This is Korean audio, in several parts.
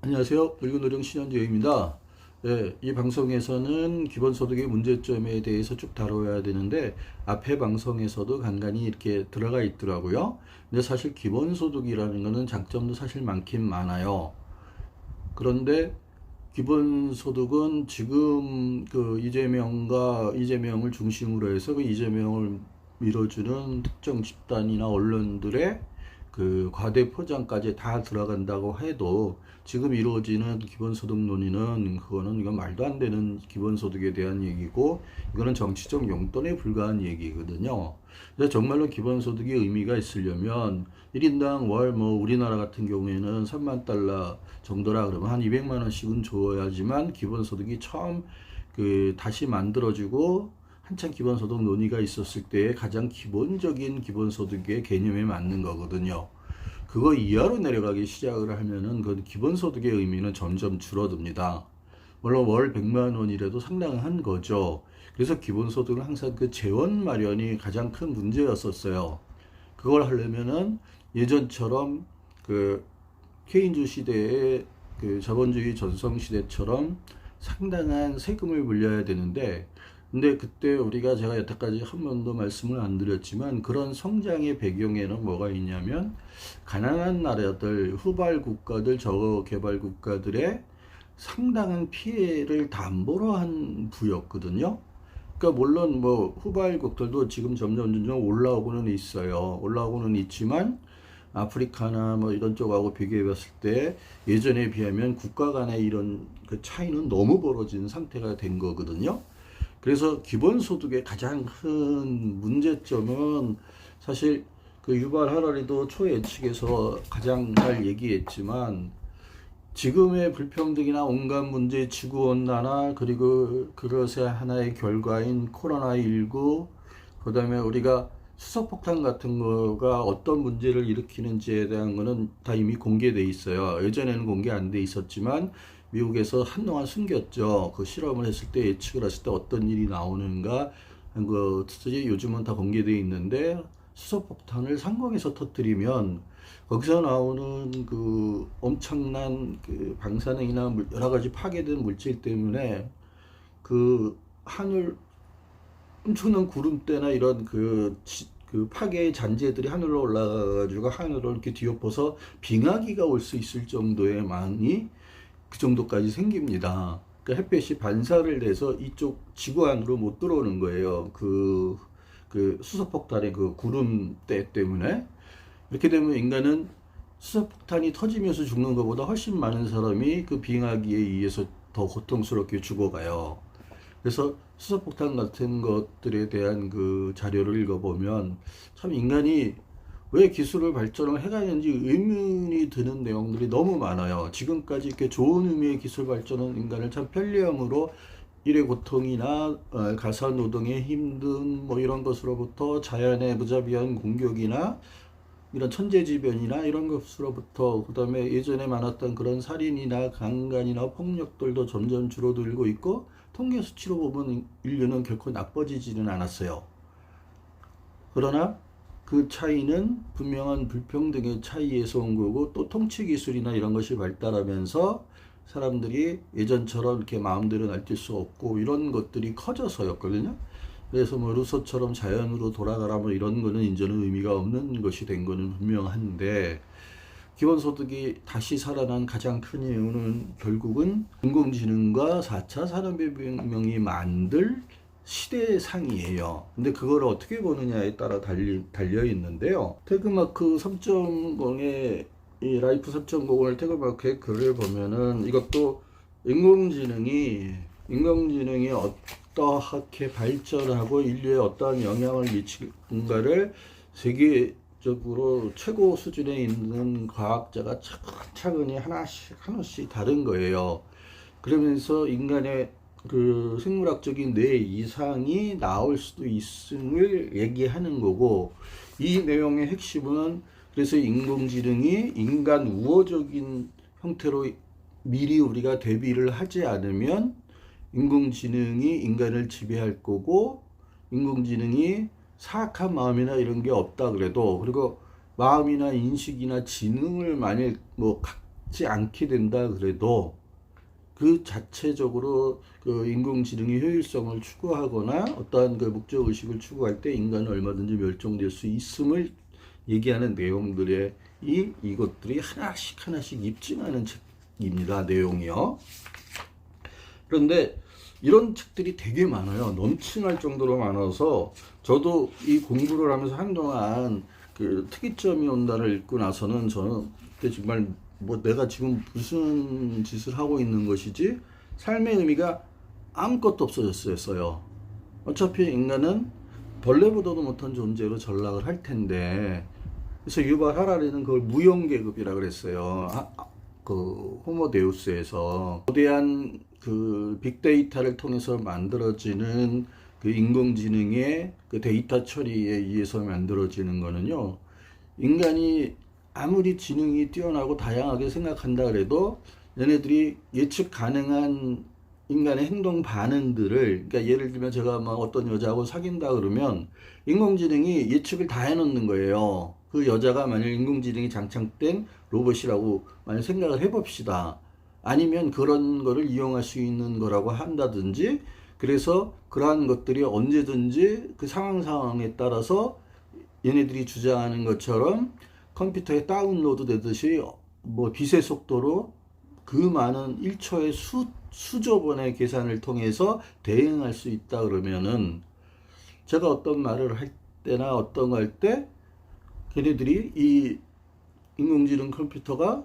안녕하세요. 늙은 어령 신현주입니다. 네, 이 방송에서는 기본소득의 문제점에 대해서 쭉 다뤄야 되는데 앞에 방송에서도 간간히 이렇게 들어가 있더라고요. 근데 사실 기본소득이라는 거는 장점도 사실 많긴 많아요. 그런데 기본소득은 지금 그 이재명을 중심으로 해서 그 이재명을 밀어주는 특정 집단이나 언론들의 그 과대 포장까지 다 들어간다고 해도 지금 이루어지는 기본소득 논의는 그거는 이건 말도 안 되는 기본소득에 대한 얘기고 이거는 정치적 용돈에 불과한 얘기거든요. 그래서 정말로 기본소득이 의미가 있으려면 1인당 월 뭐 우리나라 같은 경우에는 3만 달러 정도라 그러면 한 200만 원씩은 줘야지만 기본소득이 처음 그 다시 만들어지고 한참 기본소득 논의가 있었을 때에 가장 기본적인 기본소득의 개념에 맞는 거거든요. 그거 이하로 내려가기 시작을 하면은 그 기본소득의 의미는 점점 줄어듭니다. 물론 월 100만 원이라도 상당한 거죠. 그래서 기본소득은 항상 그 재원 마련이 가장 큰 문제였었어요. 그걸 하려면은 예전처럼 그 케인주 시대의 그 자본주의 전성 시대처럼 상당한 세금을 물려야 되는데 근데 그때 우리가 제가 여태까지 한 번도 말씀을 안 드렸지만 그런 성장의 배경에는 뭐가 있냐면 가난한 나라들, 후발 국가들, 저개발 국가들의 상당한 피해를 담보로 한 부였거든요. 그러니까 물론 뭐 후발국들도 지금 점점 올라오고는 있어요. 올라오고는 있지만 아프리카나 뭐 이런 쪽하고 비교해 봤을 때 예전에 비하면 국가 간의 이런 그 차이는 너무 벌어진 상태가 된 거거든요. 그래서 기본소득의 가장 큰 문제점은 사실 그 유발 하라리도 초예측에서 가장 잘 얘기했지만 지금의 불평등이나 온갖 문제, 지구온난화, 그리고 그것의 하나의 결과인 코로나19, 그 다음에 우리가 수소폭탄 같은 거가 어떤 문제를 일으키는지에 대한 거는 다 이미 공개돼 있어요. 예전에는 공개 안 돼 있었지만 미국에서 한동안 숨겼죠. 그 실험을 했을 때 예측을 했을 때 어떤 일이 나오는가 한 것들이 요즘은 다 공개돼 있는데 수소폭탄을 상공에서 터뜨리면 거기서 나오는 그 엄청난 그 방사능이나 여러 가지 파괴된 물질 때문에 그 하늘 엄청난 구름대나 이런 그 파괴의 잔재들이 하늘로 올라가가지고 하늘을 이렇게 뒤엎어서 빙하기가 올 수 있을 정도의 많이 그 정도까지 생깁니다. 그러니까 햇볕이 반사를 돼서 이쪽 지구 안으로 못 들어오는 거예요. 그 수소폭탄의 그 구름대 때문에. 이렇게 되면 인간은 수소폭탄이 터지면서 죽는 것보다 훨씬 많은 사람이 그 빙하기에 의해서 더 고통스럽게 죽어가요. 그래서 수소폭탄 같은 것들에 대한 그 자료를 읽어보면 참 인간이 왜 기술을 발전을 해가는지 의문이 드는 내용들이 너무 많아요. 지금까지 이렇게 좋은 의미의 기술 발전은 인간을 참 편리함으로 일의 고통이나 가사 노동의 힘든 뭐 이런 것으로부터 자연의 무자비한 공격이나 이런 천재지변이나 이런 것으로부터 그다음에 예전에 많았던 그런 살인이나 강간이나 폭력들도 점점 줄어들고 있고 통계 수치로 보면 인류는 결코 나빠지지는 않았어요. 그러나 그 차이는 분명한 불평등의 차이에서 온 거고 또 통치 기술이나 이런 것이 발달하면서 사람들이 예전처럼 이렇게 마음대로 날뛸 수 없고 이런 것들이 커져서였거든요. 그래서 뭐 루소처럼 자연으로 돌아가라 뭐 이런 거는 이제는 의미가 없는 것이 된 거는 분명한데 기본소득이 다시 살아난 가장 큰 이유는 결국은 인공지능과 4차 산업혁명이 만들 시대상이에요. 근데 그걸 어떻게 보느냐에 따라 달려 있는데요. 태그마크 3.0의 이 라이프 3.0을 태그마크의 글을 보면은 이것도 인공지능이 어떻게 발전하고 인류에 어떠한 영향을 미치는가를 세계적으로 최고 수준에 있는 과학자가 차근차근히 하나씩 다른 거예요. 그러면서 인간의 그 생물학적인 뇌 이상이 나올 수도 있음을 얘기하는 거고 이 내용의 핵심은 그래서 인공지능이 인간 우호적인 형태로 미리 우리가 대비를 하지 않으면 인공지능이 인간을 지배할 거고 인공지능이 사악한 마음이나 이런 게 없다 그래도 그리고 마음이나 인식이나 지능을 만일 뭐 받지 않게 된다 그래도 그 자체적으로 그 인공지능의 효율성을 추구하거나 어떠한 그 목적 의식을 추구할 때 인간은 얼마든지 멸종될 수 있음을 얘기하는 내용들의 이것들이 하나씩 입증하는 책입니다. 내용이요. 그런데 이런 책들이 되게 많아요. 넘친할 정도로 많아서 저도 이 공부를 하면서 한동안 그 특이점이 온다를 읽고 나서는 저는 그때 정말 뭐 내가 지금 무슨 짓을 하고 있는 것이지 삶의 의미가 아무것도 없어졌어요. 어차피 인간은 벌레보다도 못한 존재로 전락을 할 텐데, 그래서 유발 하라리는 그걸 무용계급이라 그랬어요. 그 호모데우스에서 거대한 그 빅데이터를 통해서 만들어지는 그 인공지능의 그 데이터 처리에 의해서 만들어지는 거는요, 인간이 아무리 지능이 뛰어나고 다양하게 생각한다 그래도 얘네들이 예측 가능한 인간의 행동 반응들을, 그러니까 예를 들면 제가 막 어떤 여자하고 사귄다 그러면 인공지능이 예측을 다 해놓는 거예요. 그 여자가 만약 인공지능이 장착된 로봇이라고 만약 생각을 해봅시다. 아니면 그런 거를 이용할 수 있는 거라고 한다든지, 그래서 그러한 것들이 언제든지 그 상황에 따라서 얘네들이 주장하는 것처럼 컴퓨터에 다운로드 되듯이 뭐 빛의 속도로 그 많은 1초의 수조 번의 계산을 통해서 대응할 수 있다 그러면은, 제가 어떤 말을 할 때나 어떤 거 할 때 걔네들이 이 인공지능 컴퓨터가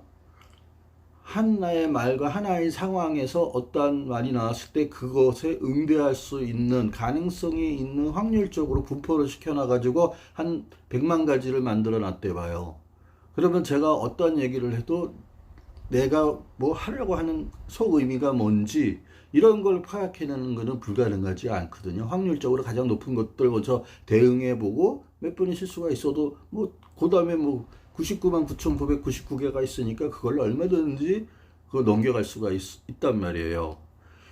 하나의 말과 하나의 상황에서 어떠한 말이 나왔을 때 그것에 응대할 수 있는 가능성이 있는 확률적으로 분포를 시켜놔가지고 한 100만 가지를 만들어 놨대 봐요. 그러면 제가 어떤 얘기를 해도 내가 뭐 하려고 하는 속 의미가 뭔지 이런 걸 파악해내는 것은 불가능하지 않거든요. 확률적으로 가장 높은 것들 먼저 대응해보고 몇 번의 실수가 있어도 뭐 그 다음에 뭐 99만 9,999개가 있으니까 그걸 얼마든지 그거 넘겨갈 수가 있단 말이에요.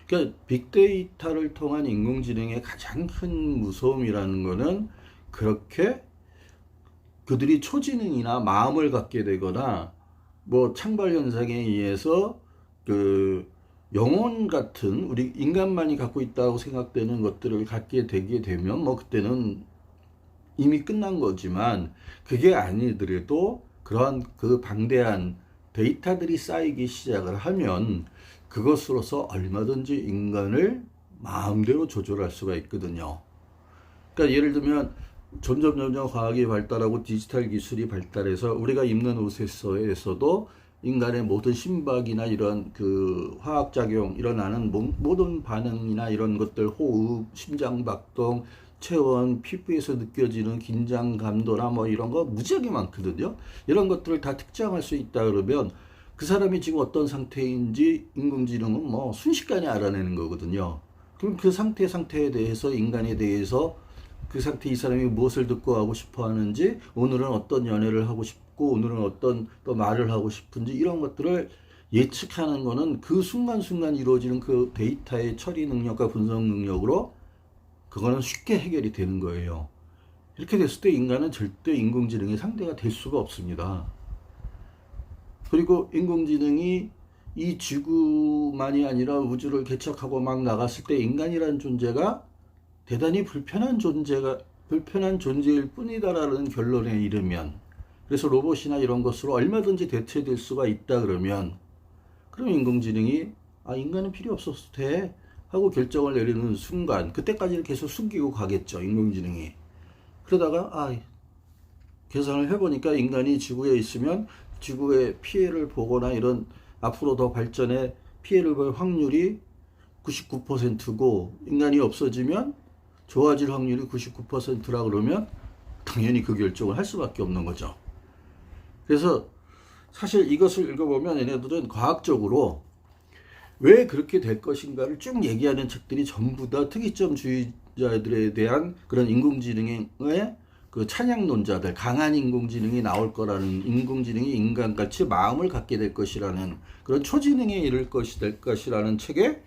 그러니까 빅데이터를 통한 인공지능의 가장 큰 무서움이라는 거는 그렇게 그들이 초지능이나 마음을 갖게 되거나 뭐 창발 현상에 의해서 그 영혼 같은 우리 인간만이 갖고 있다고 생각되는 것들을 갖게 되게 되면 뭐 그때는 이미 끝난 거지만, 그게 아니더라도 그러한 그 방대한 데이터들이 쌓이기 시작을 하면 그것으로서 얼마든지 인간을 마음대로 조절할 수가 있거든요. 그러니까 예를 들면 점점 과학이 발달하고 디지털 기술이 발달해서 우리가 입는 옷에서도 인간의 모든 심박이나 이런 그 화학작용 일어나는 모든 반응이나 이런 것들, 호흡, 심장박동, 체온, 피부에서 느껴지는 긴장감도나 뭐 이런 거 무지하게 많거든요. 이런 것들을 다 특정할 수 있다 그러면 그 사람이 지금 어떤 상태인지 인공지능은 뭐 순식간에 알아내는 거거든요. 그럼 그 상태에 대해서 인간에 대해서 그 상태 이 사람이 무엇을 듣고 하고 싶어 하는지, 오늘은 어떤 연애를 하고 싶고 오늘은 어떤 또 말을 하고 싶은지 이런 것들을 예측하는 거는 그 순간순간 이루어지는 그 데이터의 처리 능력과 분석 능력으로 그거는 쉽게 해결이 되는 거예요. 이렇게 됐을 때 인간은 절대 인공지능의 상대가 될 수가 없습니다. 그리고 인공지능이 이 지구만이 아니라 우주를 개척하고 막 나갔을 때 인간이라는 존재가 대단히 불편한 존재일 뿐이다라는 결론에 이르면, 그래서 로봇이나 이런 것으로 얼마든지 대체될 수가 있다 그러면, 그럼 인공지능이 인간은 필요 없어도 돼 하고 결정을 내리는 순간, 그때까지는 계속 숨기고 가겠죠, 인공지능이. 그러다가 계산을 해보니까 인간이 지구에 있으면 지구의 피해를 보거나 이런 앞으로 더 발전에 피해를 볼 확률이 99%고 인간이 없어지면 좋아질 확률이 99%라 그러면 당연히 그 결정을 할 수밖에 없는 거죠. 그래서 사실 이것을 읽어보면 얘네들은 과학적으로 왜 그렇게 될 것인가를 쭉 얘기하는 책들이 전부 다 특이점주의자들에 대한 그런 인공지능의 그 찬양론자들, 강한 인공지능이 나올 거라는, 인공지능이 인간같이 마음을 갖게 될 것이라는, 그런 초지능에 이를 것이 될 것이라는 책에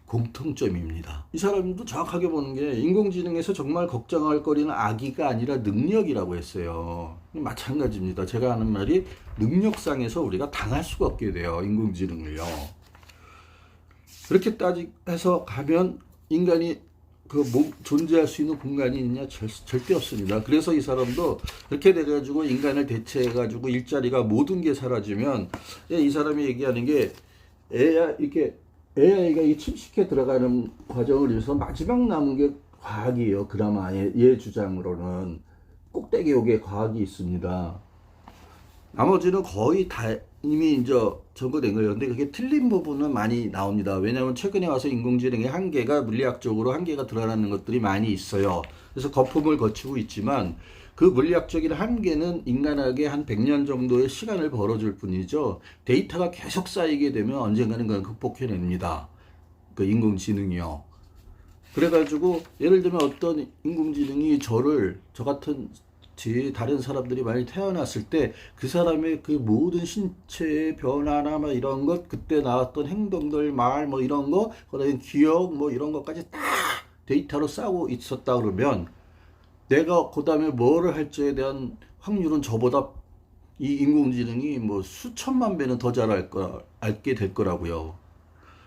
공통점입니다. 이 사람도 정확하게 보는 게 인공지능에서 정말 걱정할 거리는 악의가 아니라 능력이라고 했어요. 마찬가지입니다. 제가 하는 말이 능력상에서 우리가 당할 수가 없게 돼요. 인공지능을요. 그렇게 따지해서 가면 인간이 존재할 수 있는 공간이 있냐? 절대 없습니다. 그래서 이 사람도 그렇게 돼가지고 인간을 대체해가지고 일자리가 모든 게 사라지면, 이 사람이 얘기하는 게 AI가 이 침식해 들어가는 과정을 위해서 마지막 남은 게 과학이에요. 그나마 얘 주장으로는 꼭대기역에 과학이 있습니다. 나머지는 거의 다 이미 이제 전거된 거예요. 근데 그게 틀린 부분은 많이 나옵니다. 왜냐하면 최근에 와서 인공지능의 한계가 물리학적으로 한계가 드러나는 것들이 많이 있어요. 그래서 거품을 거치고 있지만 그 물리학적인 한계는 인간에게 한 100년 정도의 시간을 벌어줄 뿐이죠. 데이터가 계속 쌓이게 되면 언젠가는 그건 극복해냅니다. 그 인공지능이요. 그래가지고 예를 들면 어떤 인공지능이 저 같은 다른 사람들이 많이 태어났을 때 그 사람의 그 모든 신체의 변화나 뭐 이런 것, 그때 나왔던 행동들, 말 뭐 이런 거, 그다음에 기억 뭐 이런 것까지 다 데이터로 쌓고 있었다 그러면 내가 그다음에 뭐를 할지에 대한 확률은 저보다 이 인공지능이 뭐 수천만 배는 더 잘 알게 될 거라고요.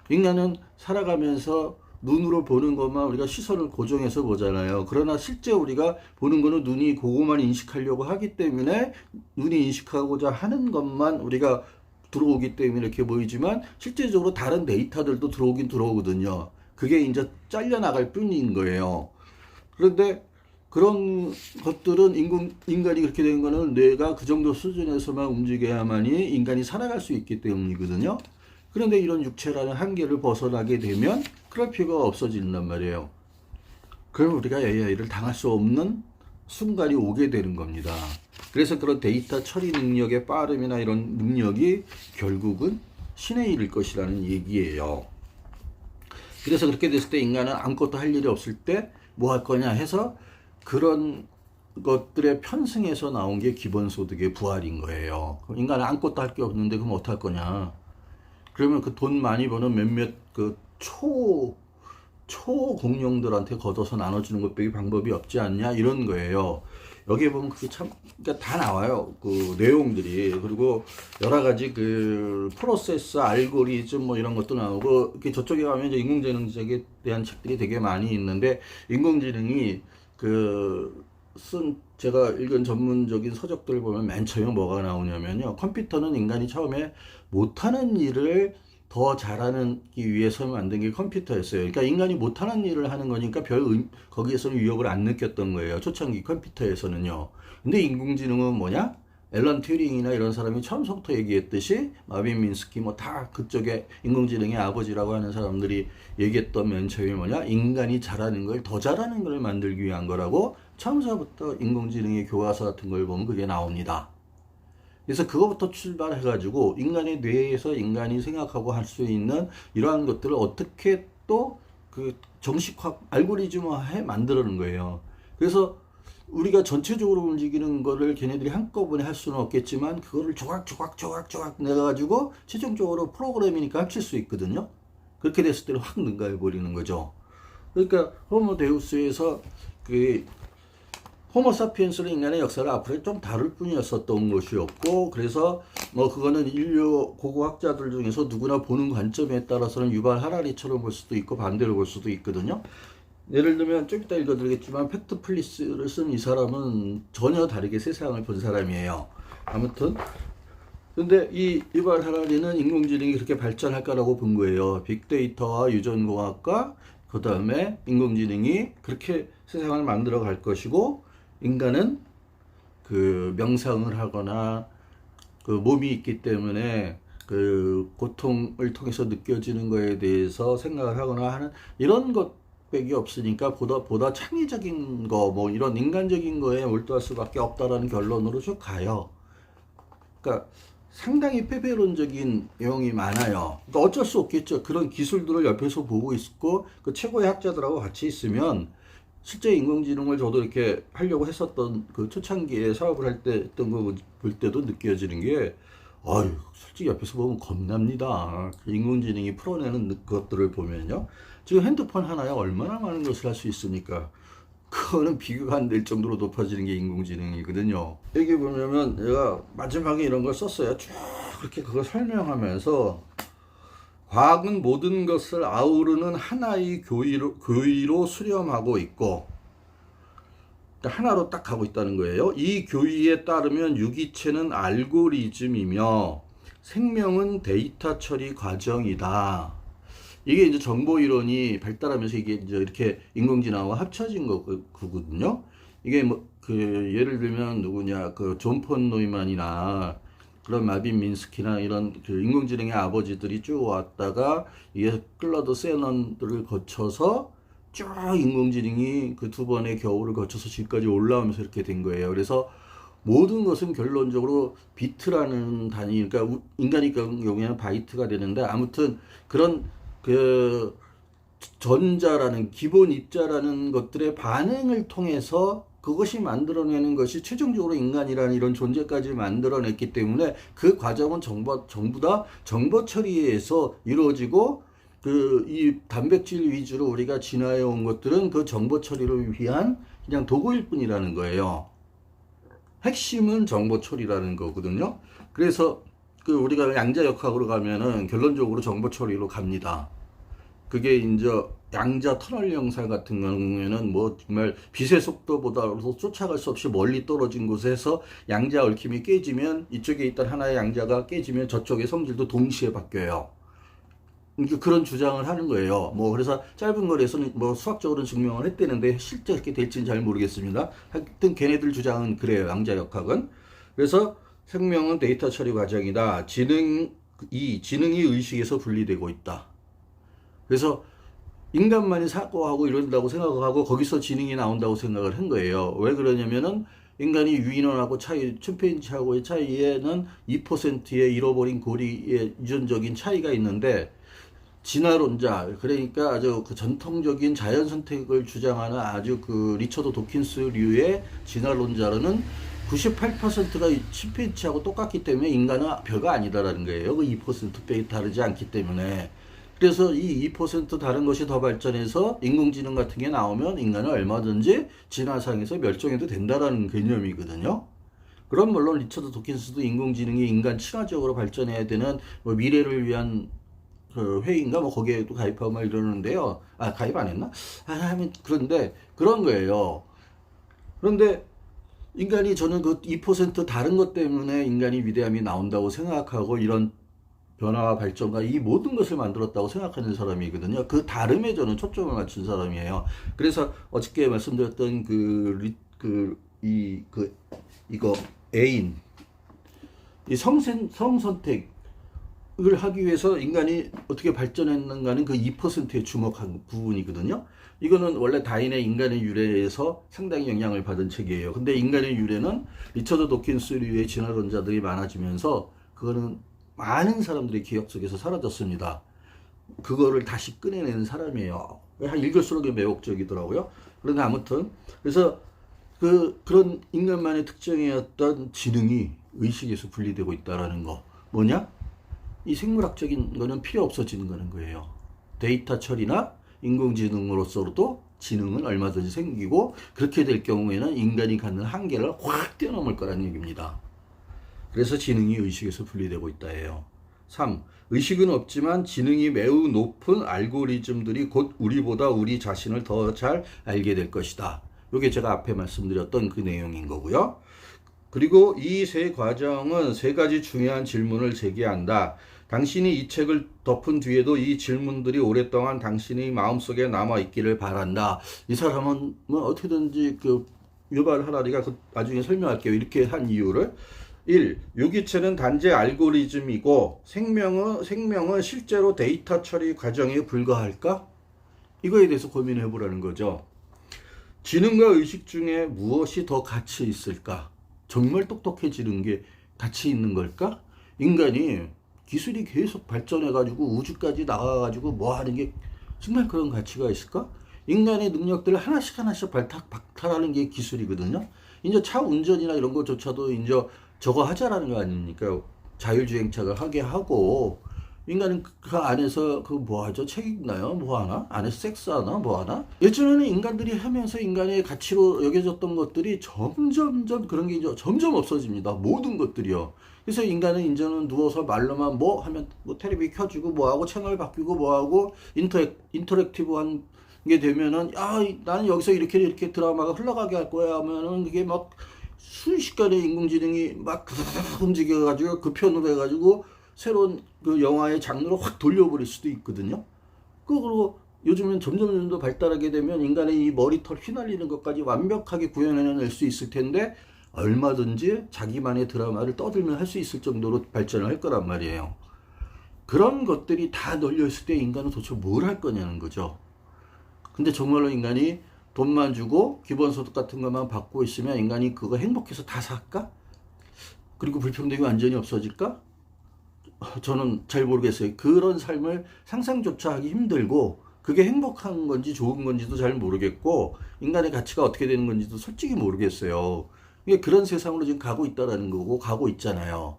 인간은 살아가면서 눈으로 보는 것만 우리가 시선을 고정해서 보잖아요. 그러나 실제 우리가 보는 거는 눈이 그것만 인식하려고 하기 때문에 눈이 인식하고자 하는 것만 우리가 들어오기 때문에 이렇게 보이지만 실제적으로 다른 데이터들도 들어오긴 들어오거든요. 그게 이제 잘려나갈 뿐인 거예요. 그런데 그런 것들은 인간이 그렇게 된 거는 뇌가 그 정도 수준에서만 움직여야만이 인간이 살아갈 수 있기 때문이거든요. 그런데 이런 육체라는 한계를 벗어나게 되면 그럴 필요가 없어진단 말이에요. 그럼 우리가 AI를 당할 수 없는 순간이 오게 되는 겁니다. 그래서 그런 데이터 처리 능력의 빠름이나 이런 능력이 결국은 신의 일일 것이라는 얘기예요. 그래서 그렇게 됐을 때 인간은 아무것도 할 일이 없을 때 뭐 할 거냐 해서 그런 것들의 편승에서 나온 게 기본소득의 부활인 거예요. 그럼 인간은 아무것도 할 게 없는데 그럼 어떡할 거냐? 그러면 그 돈 많이 버는 몇몇 그 초공룡들한테 걷어서 나눠주는 것밖에 방법이 없지 않냐 이런 거예요. 여기에 보면 그게 참 그러니까 다 나와요. 그 내용들이. 그리고 여러 가지 그 프로세스 알고리즘 뭐 이런 것도 나오고 이렇게 저쪽에 가면 이제 인공지능에 대한 책들이 되게 많이 있는데 인공지능이 제가 읽은 전문적인 서적들을 보면 맨 처음에 뭐가 나오냐면요. 컴퓨터는 인간이 처음에 못하는 일을 더 잘하기 위해서 만든 게 컴퓨터였어요. 그러니까 인간이 못하는 일을 하는 거니까 거기에서는 위협을 안 느꼈던 거예요. 초창기 컴퓨터에서는요. 근데 인공지능은 뭐냐? 앨런 튜링이나 이런 사람이 처음부터 얘기했듯이 마빈 미nsky 뭐 다 그쪽에 인공지능의 아버지라고 하는 사람들이 얘기했던 맨 처음이 뭐냐? 인간이 잘하는 걸 더 잘하는 걸 만들기 위한 거라고 처음서부터 인공지능의 교과서 같은 걸 보면 그게 나옵니다. 그래서 그거부터 출발해가지고 인간의 뇌에서 인간이 생각하고 할 수 있는 이러한 것들을 어떻게 또 그 정식화, 알고리즘화해 만들어는 거예요. 그래서 우리가 전체적으로 움직이는 거를 걔네들이 한꺼번에 할 수는 없겠지만 그거를 조각 내가지고 최종적으로 프로그램이니까 합칠 수 있거든요. 그렇게 됐을 때는 확 능가해 버리는 거죠. 그러니까 호모 데우스에서 그 호모사피엔스는 인간의 역사를 앞으로 좀 다룰 뿐이었었던 것이었고, 그래서 뭐 그거는 인류 고고학자들 중에서 누구나 보는 관점에 따라서는 유발 하라리처럼 볼 수도 있고 반대로 볼 수도 있거든요. 예를 들면 좀 이따 읽어드리겠지만 팩트 플리스를 쓴 이 사람은 전혀 다르게 세상을 본 사람이에요. 아무튼 근데 이 유발 하라리는 인공지능이 그렇게 발전할 거라고 본 거예요. 빅데이터와 유전공학과 그 다음에 인공지능이 그렇게 세상을 만들어 갈 것이고, 인간은 그 명상을 하거나 그 몸이 있기 때문에 그 고통을 통해서 느껴지는 거에 대해서 생각을 하거나 하는 이런 것밖에 없으니까 보다 창의적인 거 뭐 이런 인간적인 거에 몰두할 수밖에 없다라는 결론으로 쭉 가요. 그러니까 상당히 폐배론적인 내용이 많아요. 그러니까 어쩔 수 없겠죠. 그런 기술들을 옆에서 보고 있고 그 최고의 학자들하고 같이 있으면 실제 인공지능을 저도 이렇게 하려고 했었던 그 초창기에 사업을 할 때 했던 거 볼 때도 느껴지는 게 어휴, 솔직히 옆에서 보면 겁납니다. 그 인공지능이 풀어내는 것들을 보면요. 지금 핸드폰 하나에 얼마나 많은 것을 할 수 있으니까. 그거는 비교가 안 될 정도로 높아지는 게 인공지능이거든요. 여기 보면 내가 마지막에 이런 걸 썼어요. 쭉 그렇게 그거 설명하면서 과학은 모든 것을 아우르는 하나의 교의로 수렴하고 있고 하나로 딱 가고 있다는 거예요. 이 교의에 따르면 유기체는 알고리즘이며 생명은 데이터 처리 과정이다. 이게 이제 정보 이론이 발달하면서 이게 이제 이렇게 인공지능하고 합쳐진 거거든요. 이게 뭐 그 예를 들면 누구냐 그 존 폰 노이만이나 그런 마빈 민스키나 이런 그 인공지능의 아버지들이 쭉 왔다가 이게 클라우드 세넌들을 거쳐서 쭉 인공지능이 그 두 번의 겨울을 거쳐서 지금까지 올라오면서 이렇게 된 거예요. 그래서 모든 것은 결론적으로 비트라는 단위, 그러니까 인간의 경우에는 바이트가 되는데 아무튼 그런 그 전자라는 기본 입자라는 것들의 반응을 통해서 그것이 만들어내는 것이 최종적으로 인간이라는 이런 존재까지 만들어냈기 때문에 그 과정은 전부 다 정보 처리에 의해서 이루어지고 그 이 단백질 위주로 우리가 진화해 온 것들은 그 정보 처리를 위한 그냥 도구일 뿐이라는 거예요. 핵심은 정보 처리라는 거거든요. 그래서 그 우리가 양자역학으로 가면은 결론적으로 정보 처리로 갑니다. 그게 이제 양자 터널 영상 같은 경우에는 뭐 정말 빛의 속도보다도 쫓아갈 수 없이 멀리 떨어진 곳에서 양자 얽힘이 깨지면 이쪽에 있던 하나의 양자가 깨지면 저쪽의 성질도 동시에 바뀌어요. 그런 주장을 하는 거예요. 뭐 그래서 짧은 거리에서는 뭐 수학적으로는 증명을 했대는데 실제 그렇게 될지는 잘 모르겠습니다. 하여튼 걔네들 주장은 그래요. 양자역학은. 그래서 생명은 데이터 처리 과정이다. 지능이 의식에서 분리되고 있다. 그래서 인간만이 사고하고 이런다고 생각하고 거기서 지능이 나온다고 생각을 한 거예요. 왜 그러냐면은 인간이 유인원하고 침팬지하고의 차이에는 2%의 잃어버린 고리의 유전적인 차이가 있는데 진화론자, 그러니까 아주 그 전통적인 자연 선택을 주장하는 아주 그 리처드 도킨스류의 진화론자로는 98%가 침팬지하고 똑같기 때문에 인간은 별거 아니다라는 거예요. 그 2% 빼기 다르지 않기 때문에. 그래서 이 2% 다른 것이 더 발전해서 인공지능 같은 게 나오면 인간은 얼마든지 진화상에서 멸종해도 된다라는 개념이거든요. 그럼 물론 리처드 도킨스도 인공지능이 인간 친화적으로 발전해야 되는 뭐 미래를 위한 그 회의인가 뭐 거기에도 가입하고 막 이러는데요. 아, 가입 안 했나? 그런데 그런 거예요. 그런데 인간이 저는 그 2% 다른 것 때문에 인간이 위대함이 나온다고 생각하고 이런 변화와 발전과 이 모든 것을 만들었다고 생각하는 사람이거든요. 그 다름에 저는 초점을 맞춘 사람이에요. 그래서 어저께 말씀드렸던 이거 애인, 이 성선택을 하기 위해서 인간이 어떻게 발전했는가는 그 2%에 주목한 부분이거든요. 이거는 원래 다윈의 인간의 유래에서 상당히 영향을 받은 책이에요. 근데 인간의 유래는 리처드 도킨스류의 진화론자들이 많아지면서 그거는 많은 사람들의 기억 속에서 사라졌습니다. 그거를 다시 꺼내내는 사람이에요. 읽을수록 매혹적이더라고요. 그런데 아무튼 그래서 그런 인간만의 특징이었던 지능이 의식에서 분리되고 있다라는 거 뭐냐? 이 생물학적인 거는 필요 없어지는 거는 거예요. 데이터 처리나 인공지능으로서도 지능은 얼마든지 생기고 그렇게 될 경우에는 인간이 갖는 한계를 확 뛰어넘을 거라는 얘기입니다. 그래서 지능이 의식에서 분리되고 있다예요. 3. 의식은 없지만 지능이 매우 높은 알고리즘들이 곧 우리보다 우리 자신을 더 잘 알게 될 것이다. 이게 제가 앞에 말씀드렸던 그 내용인 거고요. 그리고 이 세 과정은 세 가지 중요한 질문을 제기한다. 당신이 이 책을 덮은 뒤에도 이 질문들이 오랫동안 당신의 마음속에 남아있기를 바란다. 이 사람은 뭐 어떻게든지 그 유발 하라리가 나중에 설명할게요. 이렇게 한 이유를 1. 유기체는 단지 알고리즘이고 생명은 실제로 데이터 처리 과정에 불과할까? 이거에 대해서 고민해 보라는 거죠. 지능과 의식 중에 무엇이 더 가치 있을까? 정말 똑똑해지는 게 가치 있는 걸까? 인간이 기술이 계속 발전해가지고 우주까지 나가가지고 뭐 하는 게 정말 그런 가치가 있을까? 인간의 능력들을 하나씩 박탈하는 게 기술이거든요. 이제 차 운전이나 이런 것조차도 이제 저거 하자라는 거 아닙니까? 자율주행차가 하게 하고, 인간은 그 안에서 그 뭐 하죠? 책 읽나요? 뭐 하나? 안에서 섹스하나? 뭐 하나? 예전에는 인간들이 하면서 인간의 가치로 여겨졌던 것들이 점점점 그런 게 이제 점점 없어집니다. 모든 것들이요. 그래서 인간은 이제는 누워서 말로만 뭐 하면 뭐 텔레비 켜주고 뭐 하고 채널 바뀌고 뭐 하고 인터랙티브한 게 되면은 야 나는 여기서 이렇게 드라마가 흘러가게 할 거야 하면은 그게 막 순식간에 인공지능이 막 움직여가지고 그 편으로 해가지고 새로운 그 영화의 장르로 확 돌려버릴 수도 있거든요. 그리고 요즘은 점점 더 발달하게 되면 인간의 이 머리털 휘날리는 것까지 완벽하게 구현해낼 수 있을 텐데 얼마든지 자기만의 드라마를 떠들면 할 수 있을 정도로 발전을 할 거란 말이에요. 그런 것들이 다 널려있을 때 인간은 도대체 뭘 할 거냐는 거죠. 근데 정말로 인간이 돈만 주고 기본소득 같은 것만 받고 있으면 인간이 그거 행복해서 다 살까? 그리고 불평등이 완전히 없어질까? 저는 잘 모르겠어요. 그런 삶을 상상조차 하기 힘들고 그게 행복한 건지 좋은 건지도 잘 모르겠고 인간의 가치가 어떻게 되는 건지도 솔직히 모르겠어요. 이게 그런 세상으로 지금 가고 있다라는 거고 가고 있잖아요.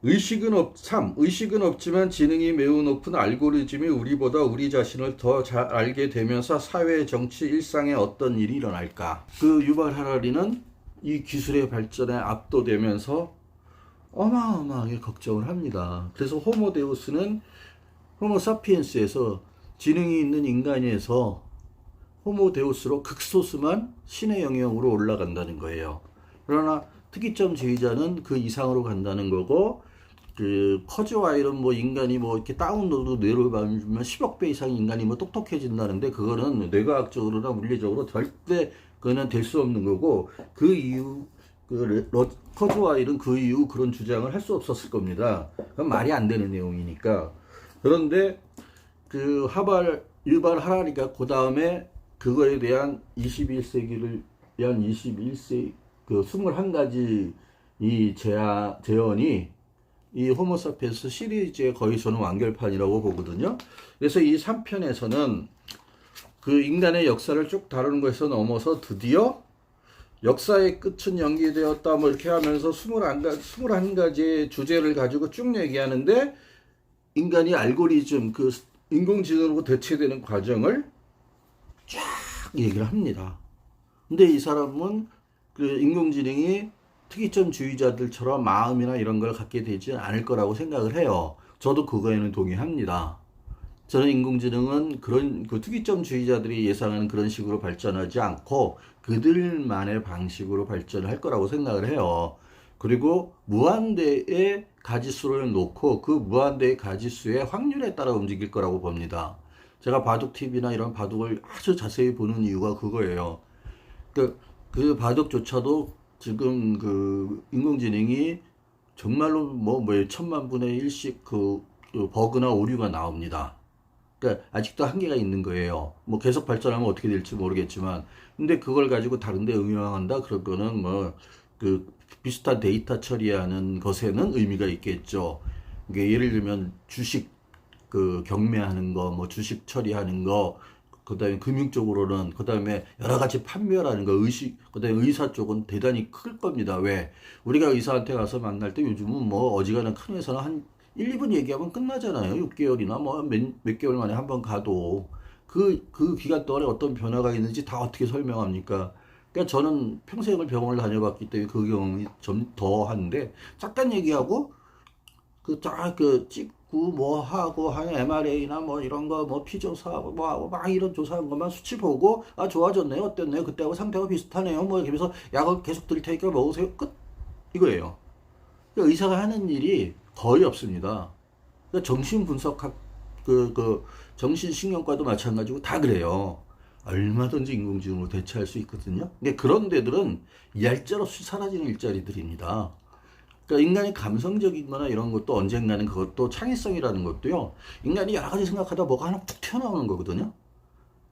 의식은 없지만 지능이 매우 높은 알고리즘이 우리보다 우리 자신을 더 잘 알게 되면서 사회, 정치, 일상에 어떤 일이 일어날까? 그 유발 하라리는 이 기술의 발전에 압도되면서 어마어마하게 걱정을 합니다. 그래서 호모데우스는 호모사피엔스에서 지능이 있는 인간에서 호모데우스로 극소수만 신의 영역으로 올라간다는 거예요. 그러나 특이점주의자는 그 이상으로 간다는 거고, 그 커즈와일은 뭐 인간이 뭐 이렇게 다운로드 뇌를 받으면 10억 배 이상 인간이 뭐 똑똑해진다는데 그거는 뇌과학적으로나 물리적으로 절대 그거는 될 수 없는 거고, 그 이유 커즈와일은 그 이후 그런 주장을 할 수 없었을 겁니다. 그건 말이 안 되는 내용이니까. 그런데 그 유발 하라리가 그 다음에 그거에 대한 21세기를 위한 21세기 그 21가지 이 제언이 이 호모사피엔스 시리즈의 거의 저는 완결판이라고 보거든요. 그래서 이 3편에서는 그 인간의 역사를 쭉 다루는 것에서 넘어서 드디어 역사의 끝은 연기되었다 뭐 이렇게 하면서 21가지의 주제를 가지고 쭉 얘기하는데 인간이 알고리즘 그 인공지능으로 대체되는 과정을 쫙 얘기를 합니다. 근데 이 사람은 그 인공지능이 특이점주의자들처럼 마음이나 이런 걸 갖게 되지 않을 거라고 생각을 해요. 저도 그거에는 동의합니다. 저는 인공지능은 그런 그 특이점주의자들이 예상하는 그런 식으로 발전하지 않고 그들만의 방식으로 발전을 할 거라고 생각을 해요. 그리고 무한대의 가지수를 놓고 그 무한대의 가지수의 확률에 따라 움직일 거라고 봅니다. 제가 바둑TV나 이런 바둑을 아주 자세히 보는 이유가 그거예요. 그 바둑조차도 지금 그 인공지능이 정말로 뭐 천만 분의 1씩 그 버그나 오류가 나옵니다. 그러니까 아직도 한계가 있는 거예요. 뭐 계속 발전하면 어떻게 될지 모르겠지만, 근데 그걸 가지고 다른데 응용한다 그런 거는 뭐 그 비슷한 데이터 처리하는 것에는 의미가 있겠죠. 그러니까 예를 들면 주식 그 경매하는 거, 뭐 주식 처리하는 거, 그다음에 금융 쪽으로는 그다음에 여러 가지 판매라는 거, 그다음에 의사 쪽은 대단히 클 겁니다. 왜? 우리가 의사한테 가서 만날 때 요즘은 뭐 어지간한 큰 회사는 한 1, 2분 얘기하면 끝나잖아요. 6개월이나 뭐 몇 개월 만에 한번 가도 그 기간 동안에 어떤 변화가 있는지 다 어떻게 설명합니까? 그러니까 저는 평생을 병원을 다녀봤기 때문에 그 경험이 좀 더 한데 잠깐 얘기하고 그 찍고 뭐 하고 한 MRA나 뭐 이런 거 뭐 피조사하고 뭐 하고 막 이런 조사한 것만 수치 보고 아 좋아졌네요 어땠네요 그때하고 상태가 비슷하네요 뭐 이러면서 약을 계속 드릴 테니까 먹으세요 끝 이거예요. 그러니까 의사가 하는 일이 거의 없습니다. 그러니까 정신분석학 정신신경과도 마찬가지고 다 그래요. 얼마든지 인공지능으로 대체할 수 있거든요. 근데 그런 데들은 얄짤 없이 사라지는 일자리들입니다. 그러니까 인간이 감성적인 거나 이런 것도 언젠가는 그것도 창의성이라는 것도요. 인간이 여러 가지 생각하다 뭐가 하나 툭 튀어나오는 거거든요.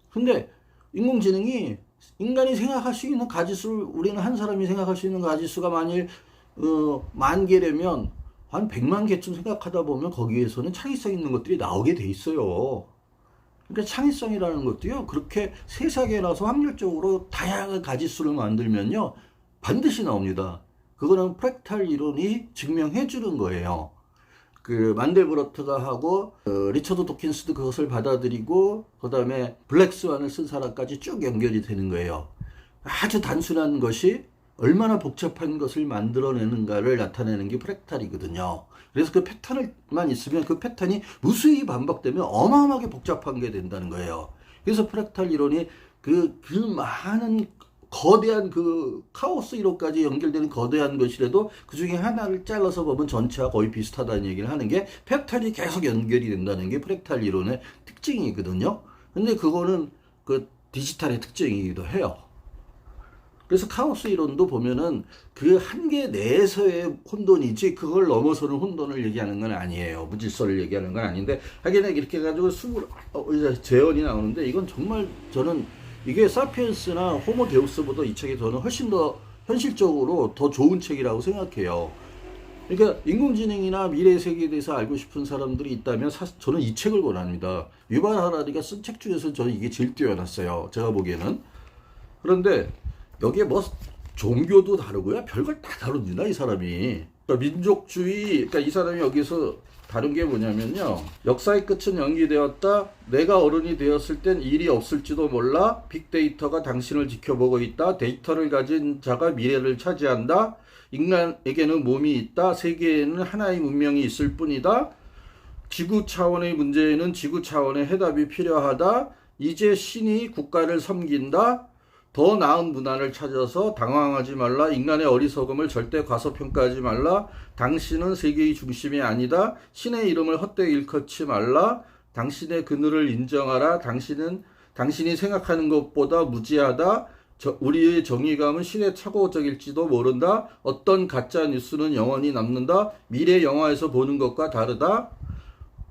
근데 인공지능이 인간이 생각할 수 있는 가지수를 우리는 한 사람이 생각할 수 있는 가지수가 만일 10,000개라면 한 100만 개쯤 생각하다 보면 거기에서는 창의성 있는 것들이 나오게 돼 있어요. 그러니까 창의성이라는 것도요. 그렇게 세상에 나서 확률적으로 다양한 가지수를 만들면요. 반드시 나옵니다. 그거는 프랙탈 이론이 증명해 주는 거예요. 그 만델브로트가 하고 리처드 도킨스도 그것을 받아들이고 그다음에 블랙스완을 쓴 사람까지 쭉 연결이 되는 거예요. 아주 단순한 것이 얼마나 복잡한 것을 만들어내는가를 나타내는 게 프랙탈이거든요. 그래서 그 패턴만 있으면 그 패턴이 무수히 반복되면 어마어마하게 복잡한 게 된다는 거예요. 그래서 프랙탈 이론이 그 많은 거대한 그 카오스 이론까지 연결되는 거대한 것이라도 그 중에 하나를 잘라서 보면 전체와 거의 비슷하다는 얘기를 하는 게 패턴이 계속 연결이 된다는 게 프랙탈 이론의 특징이거든요. 근데 그거는 그 디지털의 특징이기도 해요. 그래서 카오스 이론도 보면은 그 한계 내에서의 혼돈이지 그걸 넘어서는 혼돈을 얘기하는 건 아니에요. 무질서를 얘기하는 건 아닌데 하긴 이렇게 해가지고 재현이 나오는데 이건 정말 저는 이게 사피엔스나 호모 데우스보다 이 책이 저는 훨씬 더 현실적으로 더 좋은 책이라고 생각해요. 그러니까 인공지능이나 미래 세계에 대해서 알고 싶은 사람들이 있다면 저는 이 책을 권합니다. 유발 하라리가 쓴 책 중에서 저는 이게 제일 뛰어났어요. 제가 보기에는. 그런데 여기에 뭐 종교도 다르고요. 별걸 다 다룹니다. 이 사람이. 그러니까 민족주의, 그러니까 이 사람이 여기서 다른 게 뭐냐면요. 역사의 끝은 연기되었다. 내가 어른이 되었을 땐 일이 없을지도 몰라. 빅데이터가 당신을 지켜보고 있다. 데이터를 가진 자가 미래를 차지한다. 인간에게는 몸이 있다. 세계에는 하나의 문명이 있을 뿐이다. 지구 차원의 문제에는 지구 차원의 해답이 필요하다. 이제 신이 국가를 섬긴다. 더 나은 문화를 찾아서 당황하지 말라. 인간의 어리석음을 절대 과소평가하지 말라. 당신은 세계의 중심이 아니다. 신의 이름을 헛되이 일컫지 말라. 당신의 그늘을 인정하라. 당신이 생각하는 것보다 무지하다. 우리의 정의감은 신의 착오적일지도 모른다. 어떤 가짜 뉴스는 영원히 남는다. 미래 영화에서 보는 것과 다르다.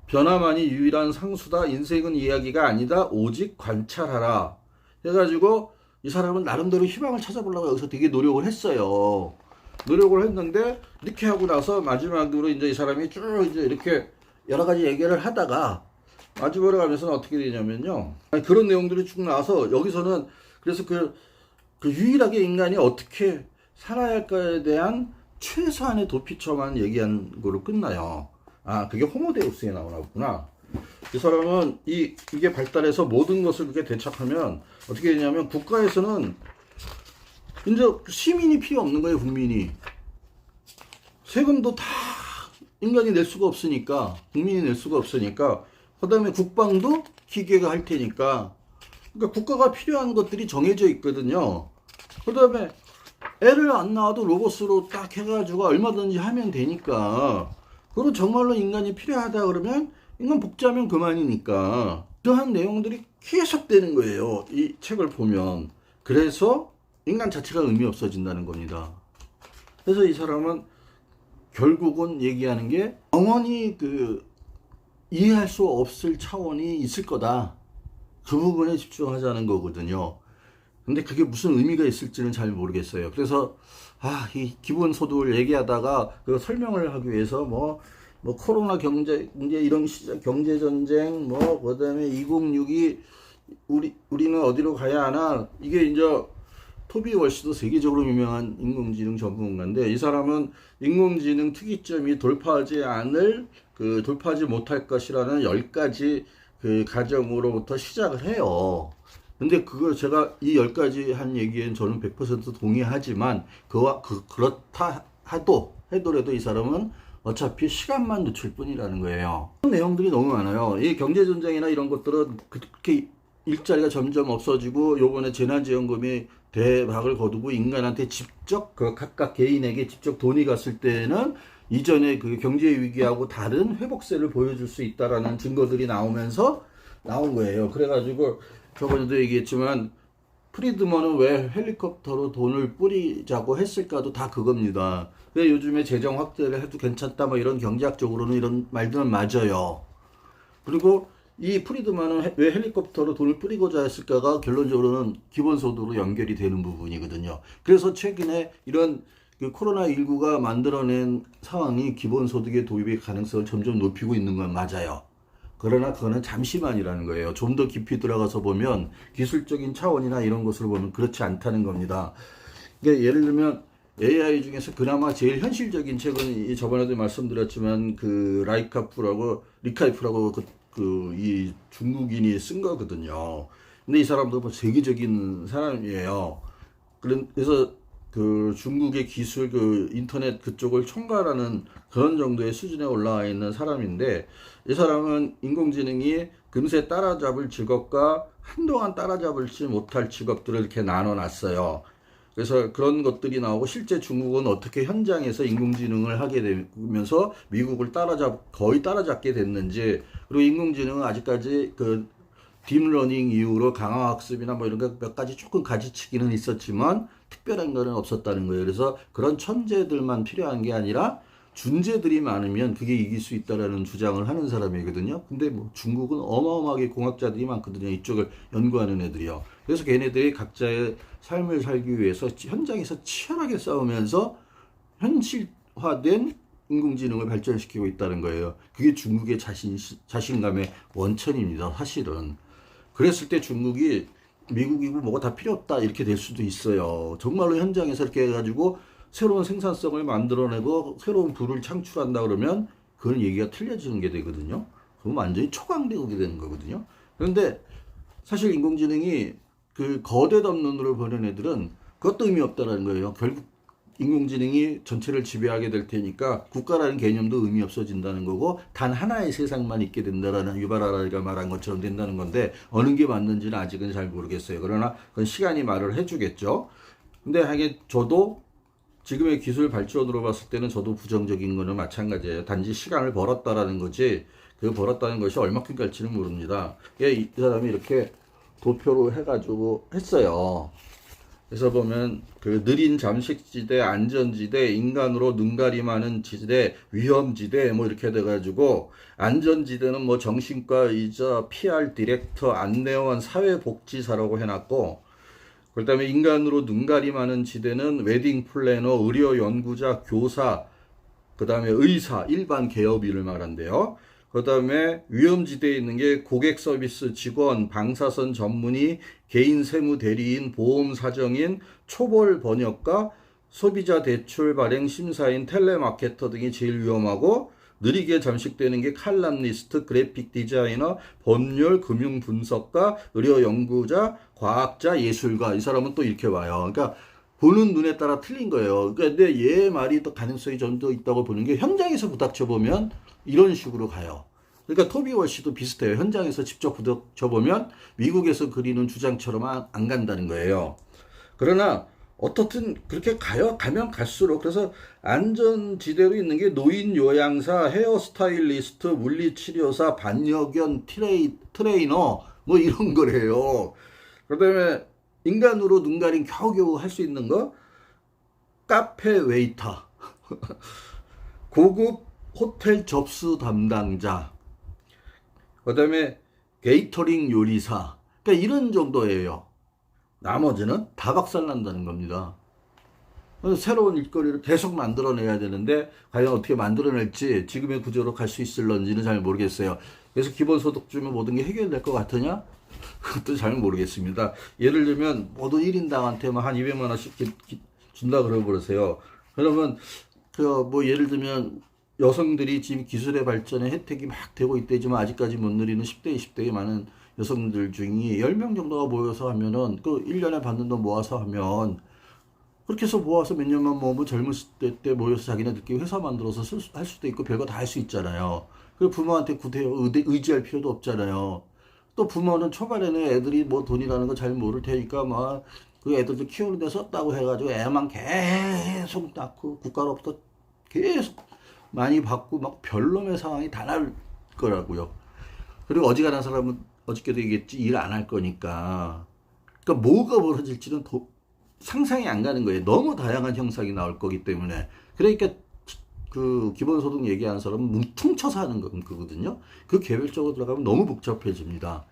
변화만이 유일한 상수다. 인생은 이야기가 아니다. 오직 관찰하라. 해가지고 이 사람은 나름대로 희망을 찾아보려고 여기서 되게 노력을 했어요. 노력을 했는데 이렇게 하고 나서 마지막으로 이제 이 사람이 쭉 이제 이렇게 여러 가지 얘기를 하다가 마지막으로 가면서는 어떻게 되냐면요. 그런 내용들이 쭉 나와서 여기서는 그래서 그 유일하게 인간이 어떻게 살아야 할까에 대한 최소한의 도피처만 얘기한 거로 끝나요. 아, 그게 호모데우스에 나오나 보구나. 이 사람은 이게 발달해서 모든 것을 그렇게 대착하면 어떻게 되냐면 국가에서는 이제 시민이 필요 없는 거예요. 국민이 세금도 다 인간이 낼 수가 없으니까 국민이 낼 수가 없으니까 그 다음에 국방도 기계가 할 테니까 그러니까 국가가 필요한 것들이 정해져 있거든요. 그 다음에 애를 안 낳아도 로봇으로 딱 해가지고 얼마든지 하면 되니까 그리고 정말로 인간이 필요하다 그러면 인간 복제하면 그만이니까 그러한 내용들이 계속되는 거예요. 이 책을 보면. 그래서 인간 자체가 의미 없어진다는 겁니다. 그래서 이 사람은 결국은 얘기하는 게 영원히 이해할 수 없을 차원이 있을 거다. 그 부분에 집중하자는 거거든요. 근데 그게 무슨 의미가 있을지는 잘 모르겠어요. 그래서 이 기본소득을 얘기하다가 그 설명을 하기 위해서 뭐 코로나 경제 이런 시장 경제 전쟁 그다음에 2062 우리는 어디로 가야 하나 이게 이제 토비 월시도 세계적으로 유명한 인공지능 전문가인데 이 사람은 인공지능 특이점이 돌파하지 못할 것이라는 10가지 그 가정으로부터 시작을 해요. 근데 그걸 제가 이 10가지 한 얘기엔 저는 100% 동의하지만 그렇다 하더라도 이 사람은 어차피 시간만 늦출 뿐이라는 거예요. 내용들이 너무 많아요. 이 경제전쟁이나 이런 것들은 그렇게 일자리가 점점 없어지고 요번에 재난지원금이 대박을 거두고 인간한테 직접 각각 개인에게 직접 돈이 갔을 때는 이전에 그 경제 위기하고 다른 회복세를 보여줄 수 있다라는 증거들이 나오면서 나온 거예요. 그래가지고 저번에도 얘기했지만 프리드먼은 왜 헬리콥터로 돈을 뿌리자고 했을까도 다 그겁니다. 왜 요즘에 재정 확대를 해도 괜찮다 이런 경제학적으로는 이런 말들은 맞아요. 그리고 이 프리드먼은 왜 헬리콥터로 돈을 뿌리고자 했을까가 결론적으로는 기본소득으로 연결이 되는 부분이거든요. 그래서 최근에 이런 코로나19가 만들어낸 상황이 기본소득의 도입의 가능성을 점점 높이고 있는 건 맞아요. 그러나 그거는 잠시만이라는 거예요. 좀 더 깊이 들어가서 보면 기술적인 차원이나 이런 것을 보면 그렇지 않다는 겁니다. 그러니까 예를 들면 AI 중에서 그나마 제일 현실적인 책은 이 저번에도 말씀드렸지만 그 리카이프라고 이 중국인이 쓴 거거든요. 근데 이 사람도 뭐 세계적인 사람이에요. 그래서 그 중국의 기술 그 인터넷 그쪽을 총괄하는 그런 정도의 수준에 올라와 있는 사람인데 이 사람은 인공지능이 금세 따라잡을 직업과 한동안 따라잡을지 못할 직업들을 이렇게 나눠 놨어요. 그래서 그런 것들이 나오고 실제 중국은 어떻게 현장에서 인공지능을 하게 되면서 미국을 거의 따라잡게 됐는지, 그리고 인공지능은 아직까지 그 딥러닝 이후로 강화학습이나 뭐 이런 거 몇 가지 조금 가지치기는 있었지만 특별한 거는 없었다는 거예요. 그래서 그런 천재들만 필요한 게 아니라 준재들이 많으면 그게 이길 수 있다라는 주장을 하는 사람이거든요. 근데 뭐 중국은 어마어마하게 공학자들이 많거든요. 이쪽을 연구하는 애들이요. 그래서 걔네들이 각자의 삶을 살기 위해서 현장에서 치열하게 싸우면서 현실화된 인공지능을 발전시키고 있다는 거예요. 그게 중국의 자신감의 원천입니다. 사실은. 그랬을 때 중국이 미국이고 뭐가 다 필요 없다 이렇게 될 수도 있어요. 정말로 현장에서 이렇게 해가지고 새로운 생산성을 만들어내고 새로운 부를 창출한다 그러면 그건 얘기가 틀려지는 게 되거든요. 그럼 완전히 초강대국이 되는 거거든요. 그런데 사실 인공지능이 그 거대한 눈으로 보는 애들은 그것도 의미 없다라는 거예요. 결국 인공지능이 전체를 지배하게 될 테니까 국가라는 개념도 의미 없어진다는 거고 단 하나의 세상만 있게 된다라는 유발하라가 말한 것처럼 된다는 건데 어느 게 맞는지는 아직은 잘 모르겠어요. 그러나 그건 시간이 말을 해주겠죠. 근데 하긴 저도 지금의 기술 발전으로 봤을 때는 저도 부정적인 거는 마찬가지예요. 단지 시간을 벌었다라는 거지 그 벌었다는 것이 얼마큼 갈지는 모릅니다. 이 사람이 이렇게 도표로 해가지고 했어요. 그래서 보면 그 느린 잠식지대, 안전지대, 인간으로 눈가림하는 지대, 위험지대 뭐 이렇게 돼가지고 안전지대는 뭐 정신과 의자, PR 디렉터, 안내원, 사회복지사라고 해놨고 그 다음에 인간으로 눈가림하는 지대는 웨딩 플래너, 의료 연구자, 교사, 그 다음에 의사, 일반 개업인을 말한대요. 그 다음에 위험지대에 있는 게 고객 서비스 직원, 방사선 전문의, 개인 세무 대리인, 보험 사정인, 초벌 번역가, 소비자 대출 발행 심사인, 텔레마케터 등이 제일 위험하고 느리게 잠식되는 게 칼럼니스트, 그래픽 디자이너, 법률, 금융 분석가, 의료 연구자, 과학자, 예술가. 이 사람은 또 이렇게 와요. 그러니까 보는 눈에 따라 틀린 거예요. 그러니까 근데 얘 말이 더 가능성이 좀 더 있다고 보는 게 현장에서 부닥쳐 보면 이런 식으로 가요. 그러니까 토비 월시도 비슷해요. 현장에서 직접 부닥쳐 보면 미국에서 그리는 주장처럼 안 간다는 거예요. 그러나 어떻든 그렇게 가면 갈수록 그래서 안전지대로 있는 게 노인 요양사, 헤어스타일리스트, 물리치료사, 반려견 트레이너 뭐 이런 거래요. 그다음에 인간으로 눈가림 겨우겨우 할 수 있는 거 카페 웨이터, 고급 호텔 접수 담당자, 그다음에 게이터링 요리사. 그러니까 이런 정도예요. 나머지는 다 박살난다는 겁니다. 새로운 일거리를 계속 만들어내야 되는데 과연 어떻게 만들어낼지 지금의 구조로 갈 수 있을런지는 잘 모르겠어요. 그래서 기본소득 주면 모든 게 해결될 것 같으냐? 그것도 잘 모르겠습니다. 예를 들면 모두 1인당한테 한 200만 원씩 준다 그러세요. 그러면 그 뭐 예를 들면 여성들이 지금 기술의 발전에 혜택이 막 되고 있대지만 아직까지 못 누리는 10대, 20대의 많은 여성들 중에 10명 정도가 모여서 하면은 그 1년에 받는 돈 모아서 하면 그렇게 해서 모아서 몇 년만 모으면 젊을 때 모여서 자기네들끼리 회사 만들어서 할 수도 있고 별거 다 할 수 있잖아요. 그리고 부모한테 의지할 필요도 없잖아요. 또 부모는 초반에는 애들이 뭐 돈이라는 거 잘 모를 테니까 막 그 애들도 키우는 데 썼다고 해가지고 애만 계속 낳고 국가로부터 계속 많이 받고 막 별놈의 상황이 다 날 거라고요. 그리고 어지간한 사람은 어저께도 얘기했지 일 안 할 거니까. 그러니까 뭐가 벌어질지는 상상이 안 가는 거예요. 너무 다양한 형상이 나올 거기 때문에. 그러니까 그 기본소득 얘기하는 사람은 뭉퉁쳐서 하는 거거든요. 그 개별적으로 들어가면 너무 복잡해집니다.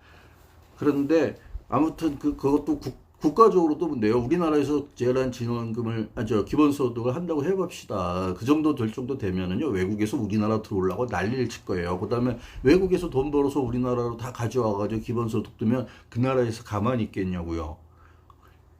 그런데 아무튼 그것도 국가적으로도 문제요. 우리나라에서 재난 지원금을 기본소득을 한다고 해봅시다. 그 정도 될 정도 되면은요 외국에서 우리나라 들어오려고 난리를 칠 거예요. 그다음에 외국에서 돈 벌어서 우리나라로 다 가져와가지고 기본소득 두면 그 나라에서 가만히 있겠냐고요.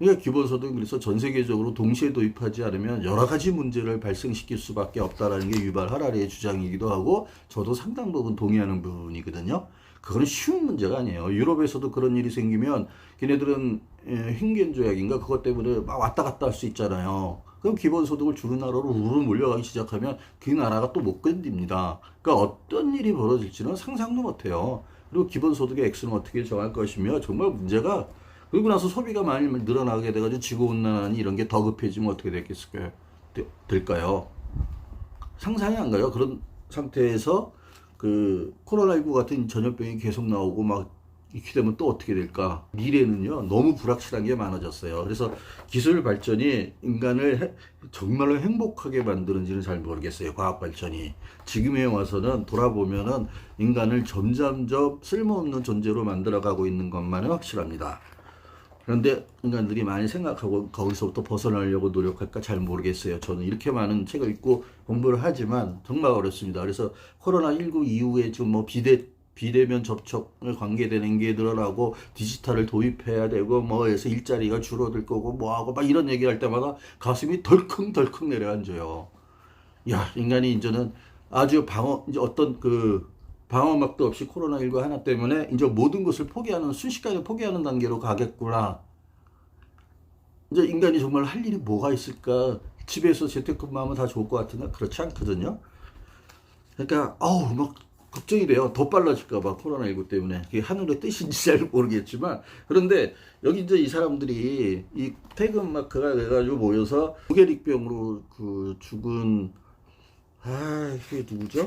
그러니까 기본소득은 그래서 전 세계적으로 동시에 도입하지 않으면 여러 가지 문제를 발생시킬 수밖에 없다라는 게 유발 하라리의 주장이기도 하고 저도 상당 부분 동의하는 부분이거든요. 그거는 쉬운 문제가 아니에요. 유럽에서도 그런 일이 생기면 걔네들은 횡겐 조약인가 그것 때문에 막 왔다 갔다 할 수 있잖아요. 그럼 기본소득을 주는 나라로 우르르 몰려가기 시작하면 그 나라가 또 못 견딥니다. 그러니까 어떤 일이 벌어질지는 상상도 못해요. 그리고 기본소득의 액수는 어떻게 정할 것이며 정말 문제가 그리고 나서 소비가 많이 늘어나게 돼가지고 지구온난화니 이런 게 더 급해지면 어떻게 될까요? 상상이 안 가요. 그런 상태에서 그 코로나19 같은 전염병이 계속 나오고 막 이렇게 되면 또 어떻게 될까? 미래는요 너무 불확실한 게 많아졌어요. 그래서 기술 발전이 인간을 정말로 행복하게 만드는지는 잘 모르겠어요. 과학 발전이 지금에 와서는 돌아보면은 인간을 점점점 쓸모없는 존재로 만들어가고 있는 것만은 확실합니다. 그런데 인간들이 많이 생각하고 거기서부터 벗어나려고 노력할까 잘 모르겠어요. 저는 이렇게 많은 책을 읽고 공부를 하지만 정말 어렵습니다. 그래서 코로나19 이후에 좀 뭐 비대면 접촉을 관계되는 게 늘어나고 디지털을 도입해야 되고 뭐해서 일자리가 줄어들 거고 뭐하고 막 이런 얘기할 때마다 가슴이 덜컹덜컹 내려앉아요. 야, 인간이 이제는 아주 이제 어떤 방어막도 없이 코로나19 하나 때문에 이제 모든 것을 포기하는, 순식간에 포기하는 단계로 가겠구나. 이제 인간이 정말 할 일이 뭐가 있을까? 집에서 재택근무하면 다 좋을 것 같은데 그렇지 않거든요. 그러니까 막 걱정이 돼요. 더 빨라질까봐 코로나19 때문에. 그게 하늘의 뜻인지 잘 모르겠지만 그런데 여기 이제 이 사람들이 이 퇴근 마크가 돼가지고 모여서 무계릭병으로 죽은 그게 누구죠?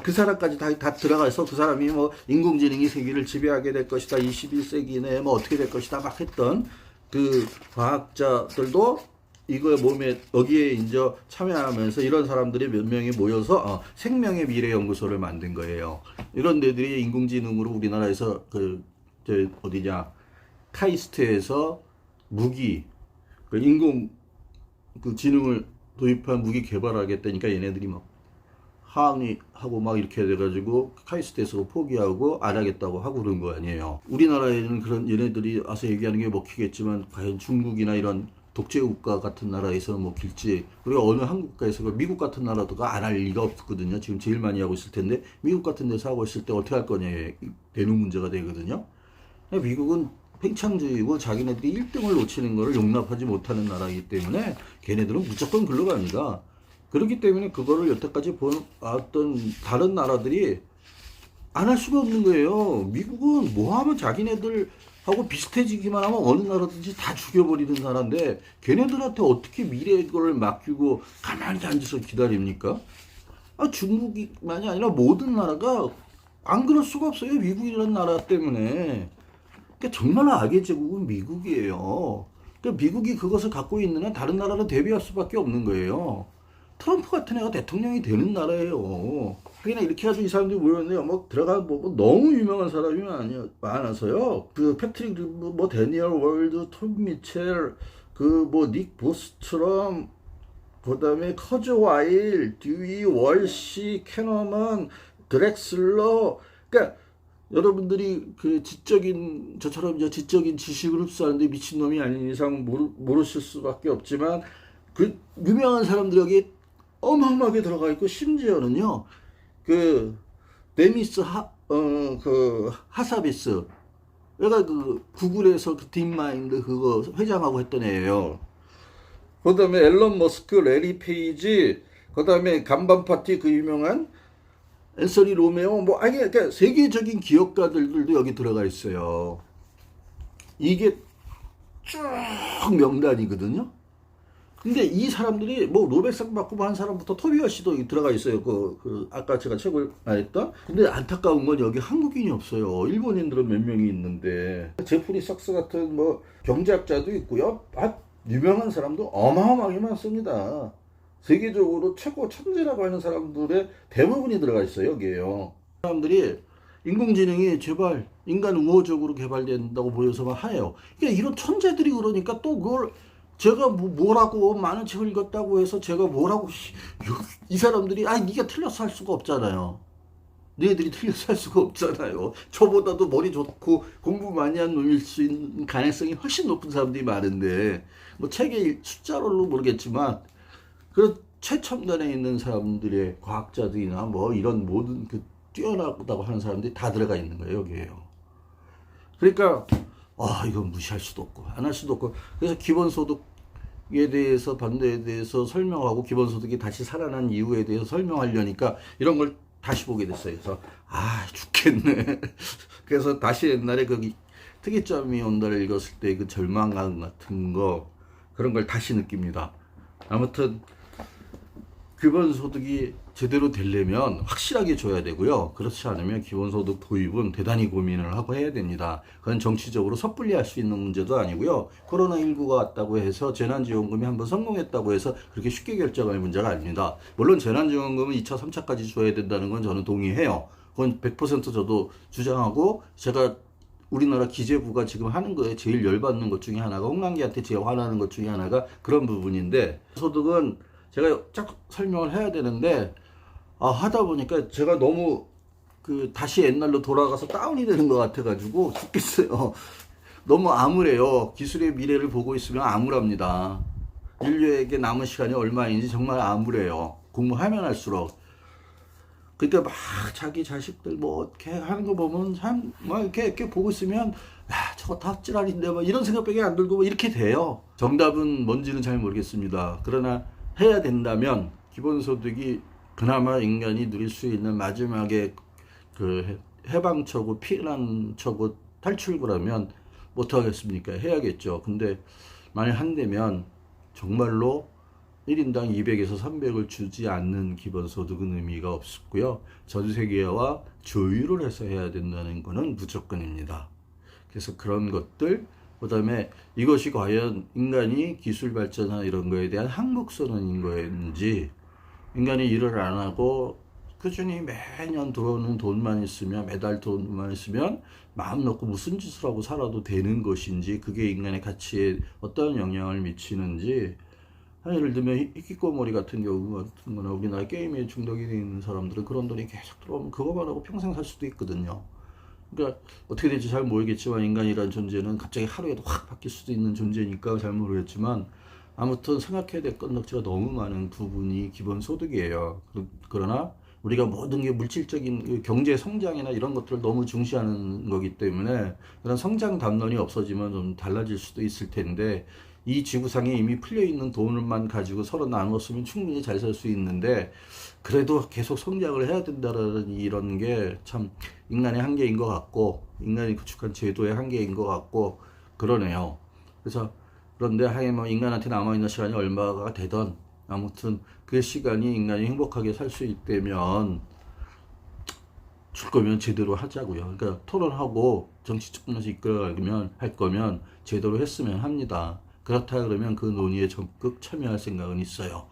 그 사람까지 다 들어가서 그 사람이 뭐 인공지능이 세계를 지배하게 될 것이다. 21세기 내에 뭐 어떻게 될 것이다. 막 했던 그 과학자들도 이거 몸에 여기에 이제 참여하면서 이런 사람들이 몇 명이 모여서 생명의 미래 연구소를 만든 거예요. 이런 데들이 인공지능으로 우리나라에서 어디냐 카이스트에서 무기 인공 지능을 도입한 무기 개발하겠다니까 얘네들이 막 항의하고 막 이렇게 돼가지고 카이스트에서 포기하고 안 하겠다고 하고 그런 거 아니에요. 우리나라에는 그런 얘네들이 와서 얘기하는 게 먹히겠지만 과연 중국이나 이런 독재국가 같은 나라에서는 먹힐지 그리고 어느 한 국가에서 미국 같은 나라도가 안 할 리가 없거든요. 지금 제일 많이 하고 있을 텐데 미국 같은 데서 하고 있을 때 어떻게 할 거냐 되는 문제가 되거든요. 미국은 팽창주의고 자기네들이 1등을 놓치는 거를 용납하지 못하는 나라이기 때문에 걔네들은 무조건 글로 갑니다. 그렇기 때문에 그거를 여태까지 보았던 다른 나라들이 안 할 수가 없는 거예요. 미국은 뭐 하면 자기네들하고 비슷해지기만 하면 어느 나라든지 다 죽여버리는 나라인데 걔네들한테 어떻게 미래를 맡기고 가만히 앉아서 기다립니까? 중국만이 아니라 모든 나라가 안 그럴 수가 없어요. 미국이라는 나라 때문에. 그러니까 정말 악의 제국은 미국이에요. 그러니까 미국이 그것을 갖고 있는 한 다른 나라를 대비할 수밖에 없는 거예요. 트럼프 같은 애가 대통령이 되는 나라예요. 하기나 이렇게 해가지고 이 사람들이 모였네요. 들어가 너무 유명한 사람이 많아서요. 패트릭 데니얼 월드, 톰 미첼, 닉 보스트럼, 그 다음에 커즈 와일, 듀이 월시, 캐너먼, 드렉슬러. 그러니까 여러분들이 저처럼 이제 지적인 지식을 흡수하는데 미친놈이 아닌 이상 모르실 수밖에 없지만 그 유명한 사람들이 여기 어마어마하게 들어가 있고 심지어는요 데미스 하사비스 얘가 구글에서 딥마인드 그거 회장하고 했던 애예요. 그 다음에 앨런 머스크, 레리 페이지, 그 다음에 간반 파티 유명한 앤서니 로메오 그러니까 세계적인 기업가들도 여기 들어가 있어요. 이게 쭉 명단이거든요. 근데 이 사람들이 노벨상 받고 한 사람부터 토비어 씨도 들어가 있어요. 아까 제가 책을 말했던. 근데 안타까운 건 여기 한국인이 없어요. 일본인들은 몇 명이 있는데 제프리 석스 같은 경제학자도 있고요. 유명한 사람도 어마어마하게 많습니다. 세계적으로 최고 천재라고 하는 사람들의 대부분이 들어가 있어요. 여기에요. 사람들이 인공지능이 제발 인간 우호적으로 개발된다고 보여서 막 해요. 그러니까 이런 천재들이 그러니까 또 그걸 제가 뭐라고 많은 책을 읽었다고 해서 제가 뭐라고 이 사람들이 네가 틀렸어 할 수가 없잖아요. 너희들이 틀려서 할 수가 없잖아요. 저보다도 머리 좋고 공부 많이 한 놈일 수 있는 가능성이 훨씬 높은 사람들이 많은데, 뭐 책의 숫자로는 모르겠지만 그 최첨단에 있는 사람들의 과학자들이나 뭐 이런 모든 그 뛰어나다고 하는 사람들이 다 들어가 있는 거예요, 여기에요. 그러니까 이건 무시할 수도 없고 안 할 수도 없고, 그래서 기본소득에 대해서 반대에 대해서 설명하고 기본소득이 다시 살아난 이유에 대해서 설명하려니까 이런 걸 다시 보게 됐어요. 그래서 죽겠네. 그래서 다시 옛날에 그 특이점이 온다를 읽었을 때 그 절망감 같은 거, 그런 걸 다시 느낍니다. 아무튼 기본소득이 제대로 되려면 확실하게 줘야 되고요. 그렇지 않으면 기본소득 도입은 대단히 고민을 하고 해야 됩니다. 그건 정치적으로 섣불리 할 수 있는 문제도 아니고요. 코로나19가 왔다고 해서 재난지원금이 한번 성공했다고 해서 그렇게 쉽게 결정할 문제가 아닙니다. 물론 재난지원금은 2차, 3차까지 줘야 된다는 건 저는 동의해요. 그건 100% 저도 주장하고, 제가 우리나라 기재부가 지금 하는 거에 제일 열받는 것 중에 하나가, 홍남기한테 제일 화나는 것 중에 하나가 그런 부분인데, 소득은 제가 쫙 설명을 해야 되는데 하다 보니까 제가 너무 다시 옛날로 돌아가서 다운이 되는 것 같아가지고 죽겠어요. 너무 암울해요. 기술의 미래를 보고 있으면 암울합니다. 인류에게 남은 시간이 얼마인지 정말 암울해요. 공부하면 할수록. 그러니까 막 자기 자식들 뭐 이렇게 하는 거 보면 참 막 이렇게 보고 있으면 저거 다 찌랄인데 뭐 이런 생각밖에 안 들고 뭐 이렇게 돼요. 정답은 뭔지는 잘 모르겠습니다. 그러나 해야 된다면 기본소득이 그나마 인간이 누릴 수 있는 마지막에 그 해방처고 피난처고 탈출구라면 못하겠습니까? 해야겠죠. 근데 만약 한다면 정말로 1인당 200에서 300을 주지 않는 기본소득은 의미가 없고요. 전 세계와 조율을 해서 해야 된다는 것은 무조건입니다. 그래서 그런 것들, 그 다음에 이것이 과연 인간이 기술 발전이나 이런 거에 대한 항목선언인 거인지, 인간이 일을 안 하고 꾸준히 매년 들어오는 돈만 있으면, 매달 돈만 있으면 마음 놓고 무슨 짓을 하고 살아도 되는 것인지, 그게 인간의 가치에 어떤 영향을 미치는지. 예를 들면 히키코모리 같은 경우 같은 거나 우리나라 게임에 중독이 되어 있는 사람들은 그런 돈이 계속 들어오면 그거만 하고 평생 살 수도 있거든요. 그러니까 어떻게 될지 잘 모르겠지만 인간이라는 존재는 갑자기 하루에도 확 바뀔 수도 있는 존재니까 잘 모르겠지만, 아무튼 생각해야 될 건덕지가 너무 많은 부분이 기본소득이에요. 그러나 우리가 모든 게 물질적인 경제 성장이나 이런 것들을 너무 중시하는 거기 때문에 그런 성장 담론이 없어지면 좀 달라질 수도 있을 텐데, 이 지구상에 이미 풀려있는 돈을만 가지고 서로 나눴으면 충분히 잘 살 수 있는데, 그래도 계속 성장을 해야 된다는 이런 게 참 인간의 한계인 것 같고, 인간이 구축한 제도의 한계인 것 같고 그러네요. 그래서 그런데 하여 뭐 인간한테 남아있는 시간이 얼마가 되던, 아무튼 그 시간이 인간이 행복하게 살 수 있다면 줄 거면 제대로 하자고요. 그러니까 토론하고 정치적 면에서 이끌어가면 할 거면 제대로 했으면 합니다. 그렇다 그러면 그 논의에 적극 참여할 생각은 있어요.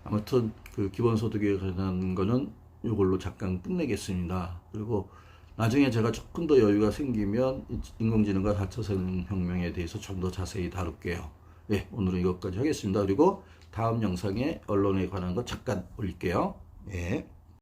아무튼 그 기본소득에 관한 거는 이걸로 잠깐 끝내겠습니다. 그리고 나중에 제가 조금 더 여유가 생기면 인공지능과 4차 산업혁명에 대해서 좀 더 자세히 다룰게요. 예, 오늘은 이것까지 하겠습니다. 그리고 다음 영상에 언론에 관한 거 잠깐 올릴게요. 예.